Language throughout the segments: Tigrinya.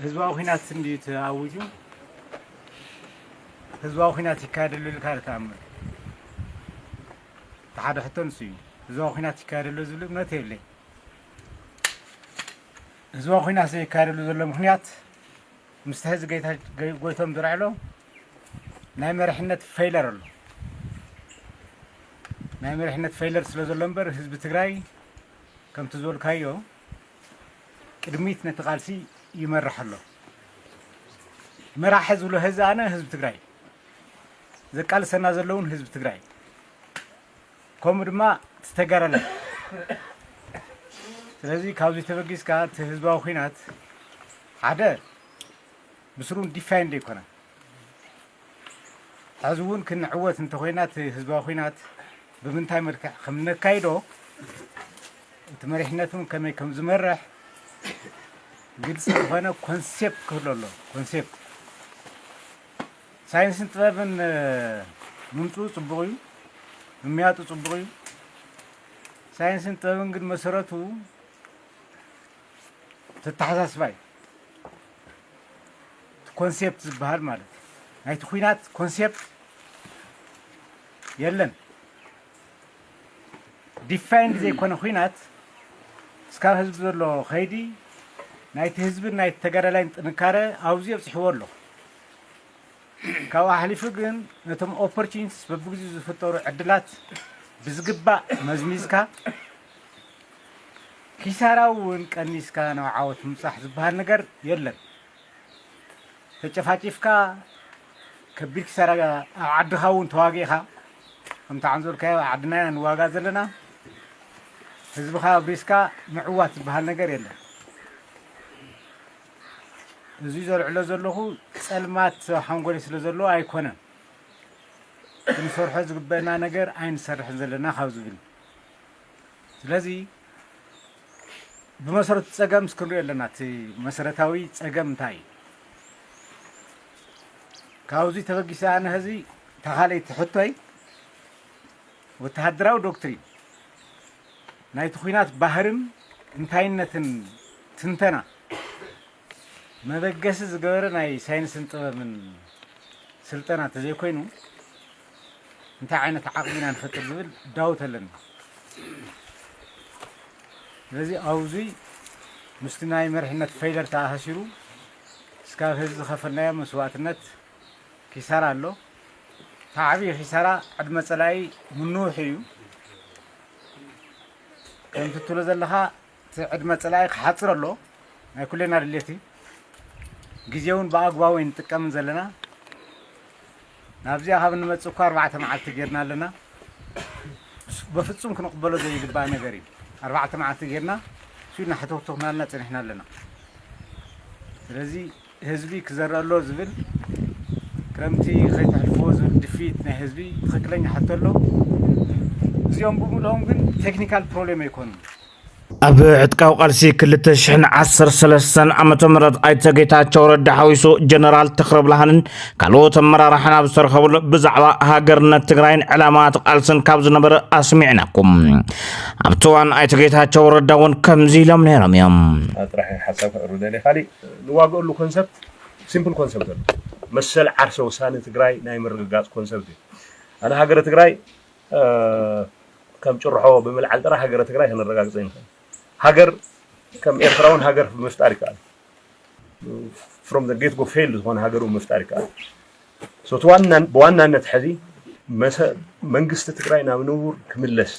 ህዝባዊ ኩናት እንዴት አውጁ ህዝባዊ ኩናት ይካሄዳል ካልካም ተሓደ ሕቶን ሲዩ ህዝባዊ ኩናት ይካሄዳል ዝብል እምነት የለኝ ህዝባዊ ኩናት ይካሄዳል ዘሎ ምክንያት ምስ ህዝብ ጎይቶም ዝራዕሎ ናይ መሪሕነት ፌይለር ኣሎ ናይ መሪሕነት ፌይለር ስለ ዘሎ እምበር ህዝቢ ትግራይ ከምቲ ዝበልካዮ ቅድሚት ነቲ ቃልሲ ይመርሕ ኣሎ መራሒ ዝብሎ ህዝቢ ኣነ ህዝቢ ትግራይ ዘቃልሰና ዘለውን ህዝቢ ትግራይ ከምኡ ድማ ዝተጋረለ ስለዚ ካብዚ ተበጊስካ እቲ ህዝባዊ ኩናት ሓደ ብስሩን ዲፋይንድ ይኮነ ሕዚ እውን ክንዕወት እንተኮይና እቲ ህዝባዊ ኩናት ብምንታይ መልክዕ ከም ነካይዶ እቲ መሪሕነቱን ከመይ ከም ዝመርሕ ግልጽ ዝኾነ ኮንሴፕት ክህሉ ኣሎ ኮንሴፕት ሳይንስን ጥበብን ምምፁ ጽቡቕ እዩ ምምያጡ ጽቡቕ እዩ ሳይንስን ጥበብን ግን መሰረቱ ተተሓሳስባ እዩ ኮንሴፕት ዝበሃል ማለት ናይቲ ኩናት ኮንሴፕት የለን ዲፋይንድ ዘይኮነ ኩናት እስካብ ህዝቢ ዘሎ ኸይዲ ናይቲ ህዝብን ናይቲ ተጋዳላይን ጥንካረ ኣብዙ የብፅሕዎ ኣሎ ካብኡ ሓሊፉ ግን ነቶም ኦፖርቹኒቲስ በብግዚኡ ዝፍጠሩ ዕድላት ብዝግባእ መዝሚዝካ ኪሳራ እውን ቀኒስካ ናብ ዓወት ምምፃሕ ዝበሃል ነገር የለን ተጨፋጭፍካ ከቢድ ኪሳራ ኣብ ዓድኻ እውን ተዋጊእኻ ከምቲ ዓንዘልካዮ ዓድና ንዋጋ ዘለና ህዝብኻ ኣብሪስካ ምዕዋት ዝበሃል ነገር የለን እዚ ዘልዕሎ ዘለኹ ጸልማት ሓንጎል ስለ ዘሎ ኣይኮነን ክንሰርሖ ዝግበአና ነገር ኣይንሰርሕን ዘለና ካብ ዝብል ስለዚ ብመሰረቱ ፀገም እስክንሪኦ ኣለና እቲ መሰረታዊ ፀገም እንታይ እዩ ካብዚ ተበጊሰ ኣነ ህዚ ተኻለይቲ ሕቶይ ወተሃደራዊ ዶክትሪን ናይቲ ኩናት ባህርን እንታይነትን ትንተና መበገሲ ዝገበረ ናይ ሳይንስን ጥበብን ስልጠና ተዘይኮይኑ እንታይ ዓይነት ዓቕሚና ንፈጥር ዝብል ዳውት ኣለና ስለዚ ኣብዚ ምስቲ ናይ መሪሕነት ፌይለር ተኣሳሲሩ እስካብ ህዝቢ ዝኸፈልናዮ መስዋዕትነት ኪሳራ ኣሎ ዓብዪ ኪሳራ ዕድመ ፀላኢ ምንውሕ እዩ ከምቲ ትብሎ ዘለኻ እቲ ዕድመ ፀላኢ ክሓፅር ኣሎ ናይ ኩለና ድሌት እዩ ጊዜውን በአግባቡ እንጥቀምን ዘለና ናብዚያ ካብ እንመጽእ እኳ 4 መዓልቲ ጌርና ኣለና በፍጹም ክንቅበሎ ዘይግባእ ነገር እዩ 4 መዓልቲ ጌርና ሲልና ሕቶክቶክና ኣለና ፀኒሕና ኣለና ስለዚ ህዝቢ ክዘረአሎ ዝብል ክረምቲ ከይተሕልፍዎ ዝብል ድፊት ናይ ህዝቢ ትክክለኛ ሕቶ ኣሎ እዚኦም ብምልኦም ግን ቴክኒካል ፕሮብሌም ኣይኮኑን ኣብ ዕጥቃዊ ቃልሲ 2013 ዓመተ ምህረት ኣይተ ጌታቸው ረዳ ሓዊሱ ጀነራል ተኽረ ብርሃንን ካልኦት ኣመራርሓን ኣብ ዝተረኸብሉ ብዛዕባ ሃገርነት ትግራይን ዕላማት ቃልስን ካብ ዝነበረ ኣስሚዕናኩም ኣብቲ እዋን ኣይተ ጌታቸው ረዳ እውን ከምዚ ኢሎም ነይሮም እዮም ጥራሕ ሓሳብ ክዕሩ ደለይ ካሊእ ንዋግአሉ ኮንሰፕት ሲምፕል ኮንሰፕት ኣሎ መሰል ዓርሰ ውሳነ ትግራይ ናይ ምርግጋፅ ኮንሰፕት እዩ ኣነ ሃገረ ትግራይ ከም ጭርሖ ብምልዓል ጥራሕ ሃገረ ትግራይ ክንረጋግፅ ይንኽእል ሃገር ከም ኤርትራውን ሃገር ምፍጣር ይከኣል from the get go fail ዝኾነ ሃገሩ ምፍጣር ይከኣል ሶት በዋናነት ሕዚ መንግስቲ ትግራይ ናብ ንቡር ክምለስ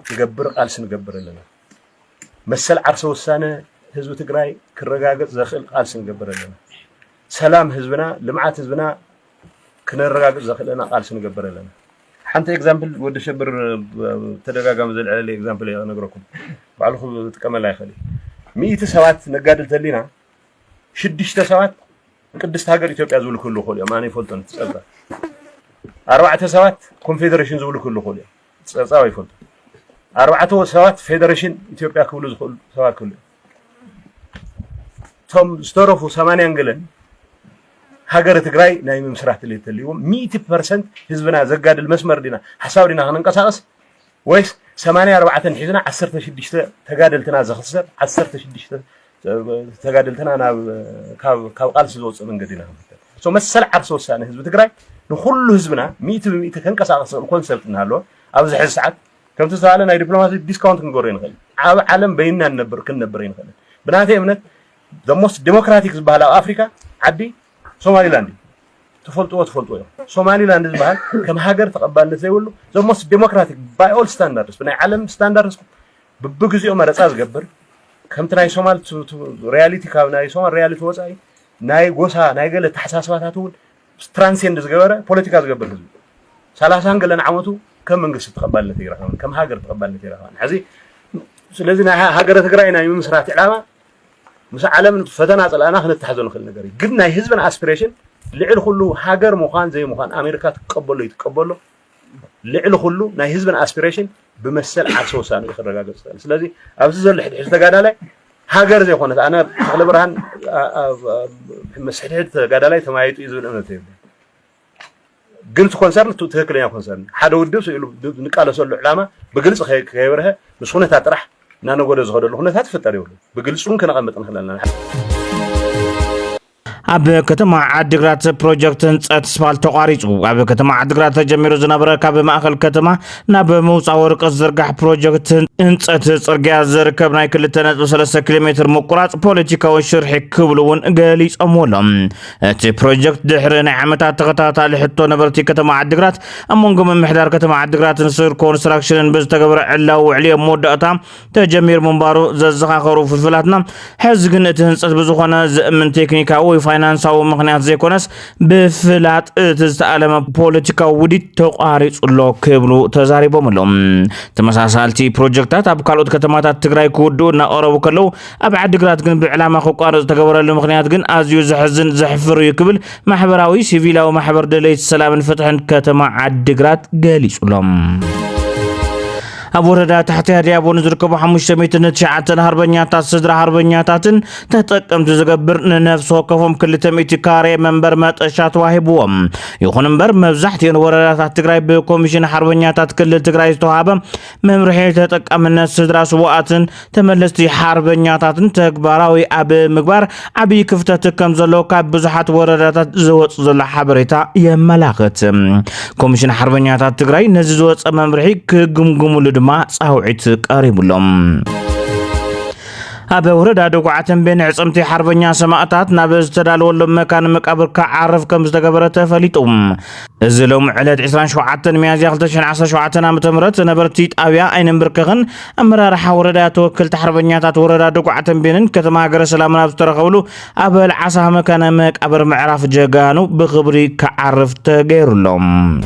ዝገብር ቃልሲ ንገብር ኣለና መሰል ዓርሰ ውሳነ ህዝቢ ትግራይ ክረጋገፅ ዘኽእል ቃልሲ ንገብር ኣለና ሰላም ህዝብና ልምዓት ህዝብና ክነረጋግፅ ዘኽእለና ቃልሲ ንገብር ኣለና حنت إكزامبل ود شبر تدرجة مثل على إكزامبل أنا أقولكم بعلهم تكمل لا يخلي 100 ساعات نقادل تلينا شدش ساعات قدست هاجر إثيوبيا زول كله خليه ما أنا فولتن تسأله 4 ساعات كونفدريشن زول كله خليه تسأله فولتن 4 ساعات فيدريشن إثيوبيا كله زول ساعات كله ثم استرفوا 8 أنجلن هاجر تجري نايم مسرحت اللي تليهم 100% حزبنا زقاد المسمر دينا حساب دينا هننقص ويس 84 حزنا 10 شدشت تقادل تنازخسر 10 شدشت ተጋደልተና ካብ ቃልሲ ዝወጽ መንገዲና ሶ መሰል ዓርሶ ወሳነ ህዝብ ትግራይ ንኩሉ ህዝብና 100% ከንቀሳቀስ ኮንሰፕት እናሎ ኣብዚ ሕዚ ሰዓት ከምቲ ዝተባለ ናይ ዲፕሎማሲ ዲስካውንት ክንጎረ ይንኸል ኣብ ዓለም በይና ነበር ክንነበር ይንኸል ብናተይ እምነት the most democratic ዝበሃል ኣብ ኣፍሪካ ዓዲ ሶማሊላንድ تفلتوا سوماليلاند زبال كم هاجر تقبلنا زي ولو the most democratic by all standards بناء عالم standards ببجزء مرة جبر كم تناي سومال reality كاب ناي سومال reality وصاي ناي جوسها ناي قال تحساسات هتقول transcend زجبرة political زجبر سلاسان قال نعمته كم من قصة تقبلنا تيرهان كم هاجر تقبلنا تيرهان حزي لازم هاجر تقرأنا يوم مسرات علامة مس عالم فتنات الآن خلنا نتحزن خلنا نقري قدنا حزبنا aspiration لعل خلو هاجر مخان زي مخان أمريكا تقبله يتقبله لعل خلو ناي حزبنا aspiration بمثل عصوصان يخرج هاجر لازم أبزز اللي حد قاعد عليه هاجر زي خونة أنا خلي برهان مسحت قاعد عليه ثم يعيد يزول أمنا تيم قلت كونسرن تتذكر يا كونسرن حدا ودوس يقولوا نقال سؤال علامة بقلص خيبرها بس خونة تطرح نانا قول زهود الخونة تفتر يقولوا بقلصون كنا قمت نخلنا أب كتما عدقرات بروجكت أتسفال تقاريجو أب كتما عدقرات تجميرو زنابرا كاب مأخل كتما ناب موصور قصدرقح بروجكت أتسرقيا زركب ناي كل تنات وثلاثة كيلومتر مقرات بوليتيكا وشرحي كبلون قاليس أمولهم تي بروجكت دحرنا عمتا تغطاتا لحطو نبرتي كتما عدقرات أمونكو من محدار كتما عدقرات نصير كونستراكشن بز تقبر علا وعليا مودتا تجمير منبارو ززخا خروف الفلاتنا حزقن اتهنسات بزخونا من تكنيكا فاينانساو مغنيات زي كونس بفلات تزتعلم بوليتيكا ودي تقاريص لو كبلو تزاريبو ملوم تمساسالتي بروجكتات اب كالوت كتماتات تግራይ كودو نا اوربو كلو اب عدقرات ግን بعلامه خقارص تغبرل مغنيات ግን ازيو زحزن زحفر يكبل محبراوي سيفيلاو محبر دليت سلامن فتحن كتما عدقرات قاليصلوم أبوردا تحت هديابو نزركبو 509 هربنياتات سدرا هربنياتاتن تتقم تزغبر نفس وقفهم كل تميتي كاري منبر مطشات واهبوم يخون منبر مبزحتين ورادات تግራይ بكوميشن هربنياتات كل تግራይ استوهابه ممرحي تتقمنا سدرا سواتن تملستي هربنياتاتن تغباراوي اب مغبار ابي كفتت كم زلو كاب بزحات ورادات زوص زل حبريتا يملاخت كوميشن هربنياتات تግራይ نزي زوص ممرحي كغمغمو ما صاوعت قريب لهم أبا وردا دوقعتن بين عصمتي حربنيا سماعتات نابز تدالولو مكان مقابر كعرف كمز تقبرته فليتهم ازلوم علاد 27 ميازيا 2017 عام تمرت نبرتيت ابيا اين بركغن امرار حوردا توكل تحربنياتات وردا دوقعتن بينن كتما غير سلامنا بترخولو ابا العصا مكان مقابر معرف جغانو بخبري كعرف تغيرلهم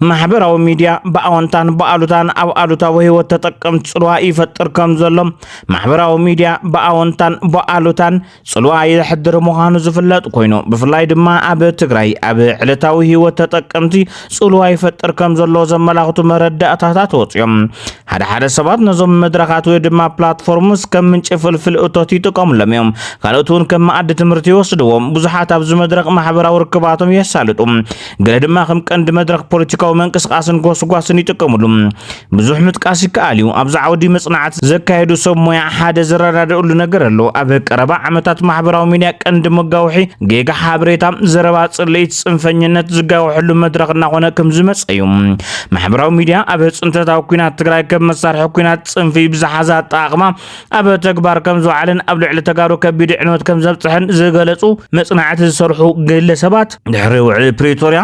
محبراو ميديا باونتان باالوتان او الوتا وهيوت تطقمت صلوا يفطر كم زلم محبراو ميديا باونتان باالوتان صلوا يحضر مخانو زفلط كوينو بفلاي دما اب تግራይ اب علتاو هيوت تطقمتي صلوا يفطر كم زلو زملاخته مرداتات وصيم حدا سبات نزوم مدرخات ወይ ድማ ፕላትፎርምስ ከምንጭ ፍልፍል እቶት ይጥቀሙ ለሚም ካልኦቱን ከም ማዕድ ትምርቲ ይወስዱዎም ብዙሓት ኣብ ዝመድረኽ ማሕበራዊ ርክባቶም የሳልጡም ገለ ድማ ከም ቀንድ መድረኽ ፖለቲካዊ መንቀስቃስን ጎስጓስን ይጥቀሙሉም ብዙሕ ምጥቃስ ይከኣልዩ ኣብዛ ዓውዲ መጽናዕት ዘካየዱ ሰብ ሞያ ሓደ ዝረዳድኡሉ ነገር ኣሎ ኣብ ቀረባ ዓመታት ማሕበራዊ ሚድያ ቀንድ መጋውሒ ጌጋ ሓበሬታ ዘረባ ጽልኢት ጽንፈኝነት ዝጋውሕሉ መድረኽ እናኾነ ከም ዝመጽዩ ማሕበራዊ ሚድያ ኣብ ጽንተታዊ ኩናት ትግራይ ከም መሳርሒ ኩናት ጽንፊ ብዝሓዛ ኣጠቃቅማ ኣብ ተግባር ከም ዝውዕልን ኣብ ልዕሊ ተጋሩ ከቢድ ዕንወት ከም ዘብጽሕን ዝገለጹ መጽናዕት ዝሰርሑ ግለሰባት ድሕሪ ውዕል ፕሪቶሪያ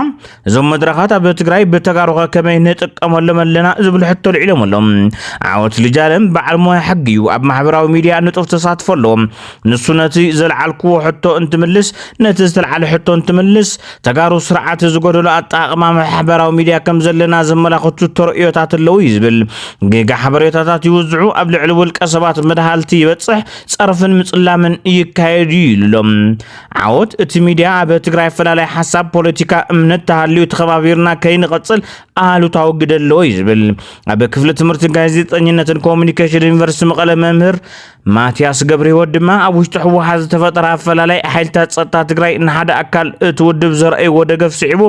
እዞም መድረኻት ኣብ ትግራይ بتجارو كمان نتقم ولا ملنا زبل حتى العلم ولا عاوت لجالم بعد ما حقيو أب محبراو ميديا نتوف تصادف لهم نصونتي زل عالكو حتى أنت ملس نتزل على حتى أنت ملس تجارو سرعة زجرو لا أطاق ما محبراو ميديا كم زلنا زملا خطو الطرقيات اللويز بال جيجا حبريتات يوزعوا قبل علو الكسبات مدهالتي بتصح صرفن مصلا من يكايدي لهم عاوت ميديا بتجراي فلا حساب بوليتيكا من التهالي وتخبابيرنا كاين قصل قالوا توجد اللويز بال ابي كفله تمرت غازيطنينتن كومونيكيشن يونيفرسيتي مقاله ممهر ማቲያስ ገብረህይወት ድማ ኣብ ውሽጢ ሕወሓት ዝተፈጠረ ኣፈላላይ ሓይልታት ጸጥታ ትግራይ ንሓደ ኣካል እትውድብ ዘርአይ ወደገፍ ስዒቡ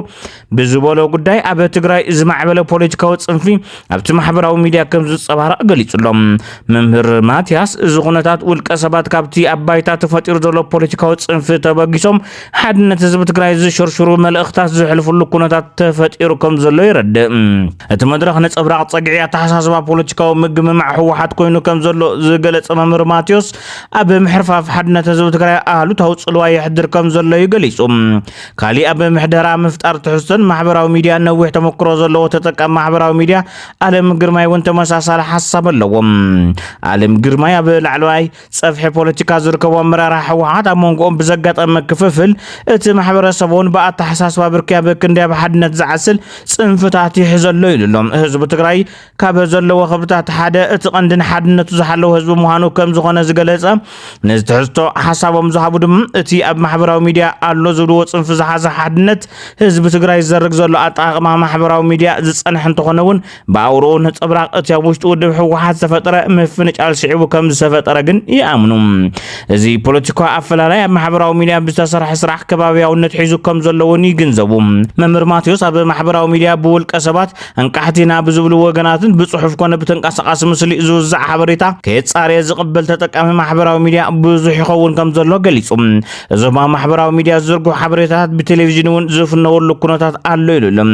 ብዝበሎ ጉዳይ ኣብ ትግራይ ዝማዕበለ ፖለቲካዊ ጽንፊ ኣብቲ ማሕበራዊ ሚድያ ከም ዝጸባረቕ ገሊጹሎም መምህር ማቲያስ እዚ ኩነታት ውልቀ ሰባት ካብቲ ኣባይታ ተፈጢሩ ዘሎ ፖለቲካዊ ጽንፊ ተበጊሶም ሓድነት ህዝቢ ትግራይ ዝሽርሽሩ መልእኽታት ዝሕልፍሉ ኩነታት ተፈጢሩ ከም ዘሎ ይረድእ እቲ መድረኽ ነጸብራቕ ጸግዒ ኣተሓሳስባ ፖለቲካዊ ምግምማዕ ሕወሓት ኮይኑ ከም ዘሎ ዝገለጸ መምህር ማቴዎስ ኣብ ምሕርፋፍ ሓድነት ህዝቢ ትግራይ ኣሉታዊ ጽልዋ ይሕድር ከም ዘሎ ይገሊጹ ካሊ ኣብ ምሕደራ ምፍጣር ትሕዝቶን ማሕበራዊ ሚድያ ነዊሕ ተመክሮ ዘለዎ ተጠቃሚ ማሕበራዊ ሚድያ ዓለም ግርማይ እውን ተመሳሳሊ ሓሳብ ኣለዎም ዓለም ግርማይ ኣብ ላዕለዋይ ጸፍሒ ፖለቲካ ዝርከቡ ኣመራርሓ ሕወሓት ኣብ መንጎኦም ብዘጋጠመ ክፍፍል እቲ ማሕበረሰቡን ብኣተሓሳስባ ብርክያ ብክንደያ ብሓድነት ዝዓስል ጽንፍታት ይሕዘሎ ኢሎም ህዝቢ ትግራይ ካብ ዘለዎ ኸብታት ሓደ እቲ ቀንድን ሓድነቱ ዝሓለው ህዝቢ ምዃኑ ከም ዝኾነ ዝገለጸ ነዚ ትሕዝቶ ሓሳቦም ዝሃቡ ድማ እቲ ኣብ ማሕበራዊ ሚድያ ኣሎ ዝብልዎ ጽንፊ ዝሓዘ ሓድነት ህዝቢ ትግራይ ዝዘርግ ዘሎ ኣጠቓቕማ ማሕበራዊ ሚድያ ዝጸንሕ እንተኾነ እውን ብኣውርኡ ነጸብራቕ እቲ ኣብ ውሽጢ ውድብ ሕወሓት ዝተፈጠረ ምፍንጫል ስዒቡ ከም ዝተፈጠረ ግን ይኣምኑ እዚ ፖለቲካዊ ኣፈላላይ ኣብ ማሕበራዊ ሚድያ ብዝተሰርሐ ስራሕ ከባቢያውነት ሒዙ ከም ዘለውን ይግንዘቡ መምህር ማቴዎስ ኣብ ማሕበራዊ ሚድያ ብውልቀ ሰባት እንቃሕቲና ብዝብሉ ወገናትን ብጽሑፍ ኮነ ብተንቀሳቓሲ ምስሊ ዝውዛዕ ሓበሬታ ከየጻርየ ዝቕበል ተጠቃሚ ማሕበራዊ ሚድያ ብዙሕ ይኸውን ከም ዘሎ ገሊጹ እዞም ማሕበራዊ ሚድያ ዝዝርግሑ ሓበሬታታት ብቴሌቪዥን እውን ዝፍነወሉ ኩነታት ኣሎ ኢሉሎም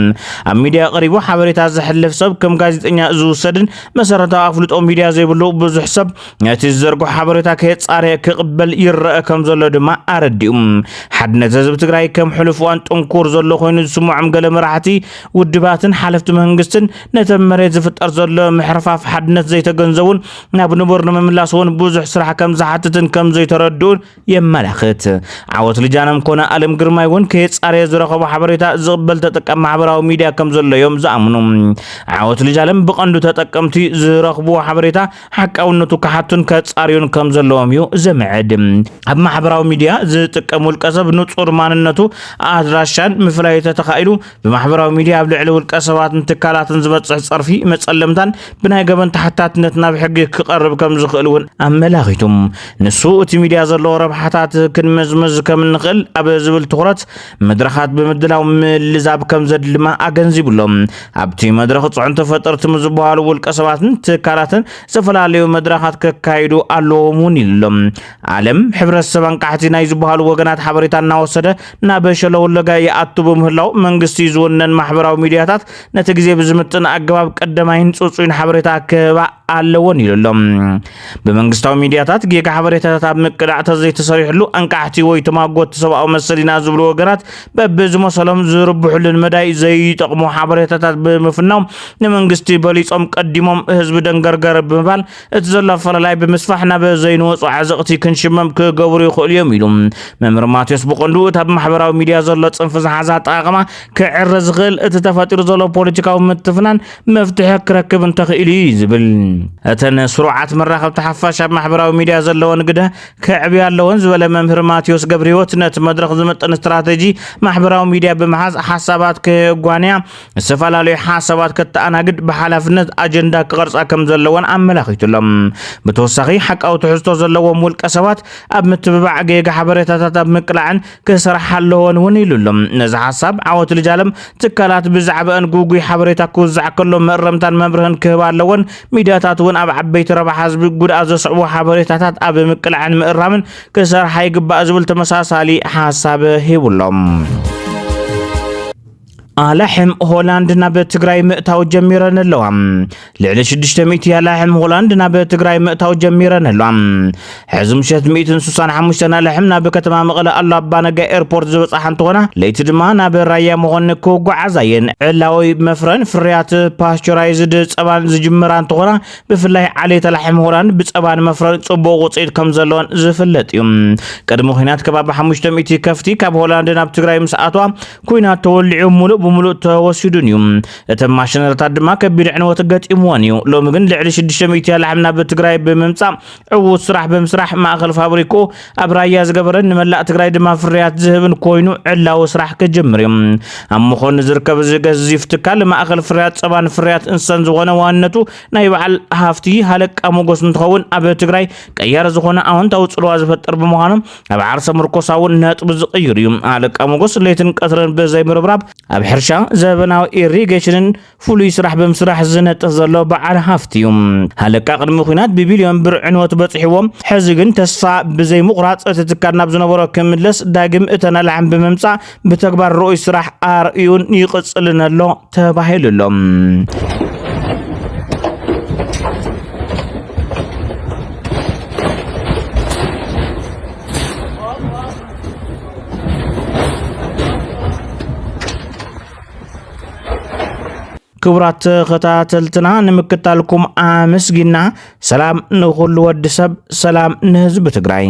ኣብ ሚድያ ቀሪቡ ሓበሬታ ዝሕልፍ ሰብ ከም ጋዜጠኛ ዝውሰድን መሰረታዊ ኣፍልጦ ሚድያ ዘይብሉ ብዙሕ ሰብ ነቲ ዝዝርግሑ ሓበሬታ ከየጻርየ ክቕበል ይረአ ከም ዘሎ ድማ ኣረዲኡ ሓድነት ህዝቢ ትግራይ ከም ሕልፍዋን ጥንኩር ዘሎ ኮይኑ ዝስምዖም ገለ መራሕቲ ውድባትን ሓለፍቲ መንግስትን ነቲ መሬት ዝፍጠር ዘሎ ምሕርፋፍ ሓድነት ዘይተገንዘቡን ናብ ንቡር ንምምላስ እውን ብዙሕ ስራሕ ከም ዝሓትትን ከም ዘይተረድኡን የመላኽት ዓወት ልጃኖም ኮነ ዓለም ግርማይ እውን ከየጻርየ ዝረኸቡ ሓበሬታ ዝቕበል ተጠቃሚ ማሕበራዊ ሚድያ ከም ዘሎ እዮም ዝኣምኑ ዓወት ልጃለም ብቐንዱ ተጠቀምቲ ዝረኽብዎ ሓበሬታ ሓቃውነቱ ክሓቱን ከጻርዩን ከም ዘለዎም እዩ ዘምዕድ ኣብ ማሕበራዊ ሚድያ ዝጥቀም ውልቀ ሰብ ንጹር ማንነቱ ኣድራሻን ምፍላይ ተተኻኢሉ ብማሕበራዊ ሚድያ ኣብ ልዕሊ ውልቀ ሰባትን ትካላትን ዝበጽሕ ጸርፊ መጸለምታን ብናይ ገበን ተሓታትነት ናብ ሕጊ ክቐርብ ከም ዝኽእል እውን ኣመላኺቱም ንሱ እቲ ሚድያ ዘለዎ ረብሓታት ክንመዝመዝ ከም ንኽእል ኣብ ዝብል ትኹረት መድረኻት ብምድላው ምልዛብ ከም ዘድልማ ኣገንዚብሎም ኣብቲ መድረኽ ጽዑን ተፈጠርቲ ምዝበሃሉ ውልቀ ሰባትን ትካላትን ዝተፈላለዩ መድረኻት ከካይዱ ኣለዎም እውን ኢሎም ዓለም ሕብረተሰብ አንቃሕቲ ናይ ዝበሃሉ ወገናት ሓበሬታ እናወሰደ ናብ ሸለው ለጋ ይኣቱ በምህላው መንግስቲ ዝወነን ማሕበራዊ ሚድያታት ነቲ ግዜ ብዝምጥን ኣገባብ ቀደማይን ጽጹይን ሓበሬታ ከባ ኣለዎን ኢሎም በመንግስታዊ ሚድያታት ጌጋ ሓበሬታታት ኣብ ምቅዳዕ ተዘይተሰሪሕሉ አንቃሕቲ ወይ ተማጎት ሰብኣዊ መሰሊና ዝብሉ ወገናት በብዝመሰሎም ዝርብሑልን መዳይ ዘይጠቕሙ ሓበሬታታት ብምፍናው ንመንግስቲ በሊጾም ቀዲሞም ህዝቢ ደንገርገር ብምባል እቲ ዘሎ ኣፈላላይ ብምስፋሕ ናብ ዘይንወፁ ዓዘቕቲ ክንሽመም ክገብሩ ይኽእሉ እዮም ኢሉ መምህር ማቴዎስ ብቐንዱ እቲ ኣብ ማሕበራዊ ሚድያ ዘሎ ጽንፊ ዝሓዘ ኣጠቓቕማ ክዕረ ዝኽእል እቲ ተፈጢሩ ዘሎ ፖለቲካዊ ምትፍናን መፍትሒ ክረክብ እንተኽእል እዩ ዝብል እተን ስሩዓት መራኸብቲ ሓፋሽ ኣብ ማሕበራዊ ሚድያ ዘለወን ግደ ክዕብያ ኣለወን ዝበለ መምህር ማቴዎስ ገብረህይወት ነቲ መድረኽ ዝመጥን ስትራቴጂ ማሕበራዊ ሚድያ ብምሓዝ ሓሳባት ከጓንያ ዝተፈላለዩ ሓሳባት ከተኣናግድ ብሓላፍነት ኣጀንዳ ክቐርጻ ከም ዘለወን ኣመላኺቱሎም ብተወሳኺ ሓቃዊ ትሕዝቶ ዘለዎም ውልቀ ሰባት ኣብ ምትብባዕ ጌጋ ሓበሬታታት ኣብ ምቅላዕን ክስራሕ ኣለዎን እውን ኢሉሎም ነዚ ሓሳብ ዓወት ልጃለም ትካላት ብዛዕባን ጉጉይ ሓበሬታ ክውዛዕ ከሎ መእረምታን መምርህን ክህባ ኣለዎን ሚድያታት እውን ኣብ ዓበይቲ ረብሓ ህዝቢ ጉድኣት ዘስዕቡ ሓበሬታታት ኣብ ምቅላዕን ምእራምን ክሰርሓ ይግባእ ዝብል ተመሳሳሊ ሓሳብ ሂቡሎም ኣላሕም ሆላንድ ናብ ትግራይ ምእታው ጀሚረን ኣለዋ ልዕሊ 600 ኣላሕም ሆላንድ ናብ ትግራይ ምእታው ጀሚረን ኣለዋ ሕዚ ምሸት 165 ኣላሕም ናብ ከተማ መቐለ ኣሎ ኣባነጋ ኤርፖርት ዝበፅሓ እንትኾና ለይቲ ድማ ናብ ራያ መኾን ክጓዓዛ እየን ዕላዊ መፍረን ፍርያት ፓስቸራይዝድ ፀባን ዝጅምራ እንትኾና ብፍላይ ዓሌት ኣላሕም ሆላንድ ብፀባን መፍረን ጽቡቕ ውፅኢት ከም ዘለዎን ዝፍለጥ እዩ ቅድሚ ኩናት ከባቢ 500 ከፍቲ ካብ ሆላንድ ናብ ትግራይ ምስኣትዋ ኩናት ተወሊዑ ሙሉእ بملؤ توسيدونيوم اتماشنرات ድማ ከቢድ ዕንወት ገጢምዎን እዩ ሎሚ ግን ልዕሊ 600 ላሕምና በትግራይ በመምጻእ ዕውት ስራሕ በመስራሕ ማእኸል ፋብሪኮ አብራያ ዝገበረን ንመላእ ትግራይ ድማ ፍርያት ዝህብን ኮይኑ ዕላው ስራሕ ከጀምር እዩ አምኾን ዝርከብ ዝገዝፍ ትካል ማእኸል ፍርያት ጸባን ፍርያት እንሰን ዝኾነ ዋነቱ ናይ በዓል ሃፍቲ ሃለቃ ሞጎስ እንትኸውን ኣብ ትግራይ ቀያር ዝኾነ ኣወንታዊ ጽልዋ ዝፈጥር ብምዃኑ ኣብ ዓርሰ ምርኮሳውን ነጥብ ዝቕይር እዩ ሃለቃ ሞጎስ ለይትን ቀትርን በዘይ ምርብራብ ኣብ ሕርሻ ዘበናዊ ኢሪጌሽንን ፍሉይ ስራሕ በምስራሕ ዝነጥፍ ዘሎ በዓል ሃፍቲዩም ሃለቃ ቅድሚ ኩናት ብቢልዮን ብር ዕንወት በጽሕዎም ሕዚ ግን ተስፋ ብዘይ ምቁራጽ ትትካል ናብ ዝነበሮ ክምለስ ዳግም እተና ላዕም በመምጻእ ብተግባር ርኡይ ስራሕ ኣርእዩን ይቕጽልነሎ ተባሂሉሎም ክብራት ኸታተልትና ንምክታልኩም አመስግና ሰላም ንኹሉ ወዲ ሰብ ሰላም ንህዝብ ትግራይ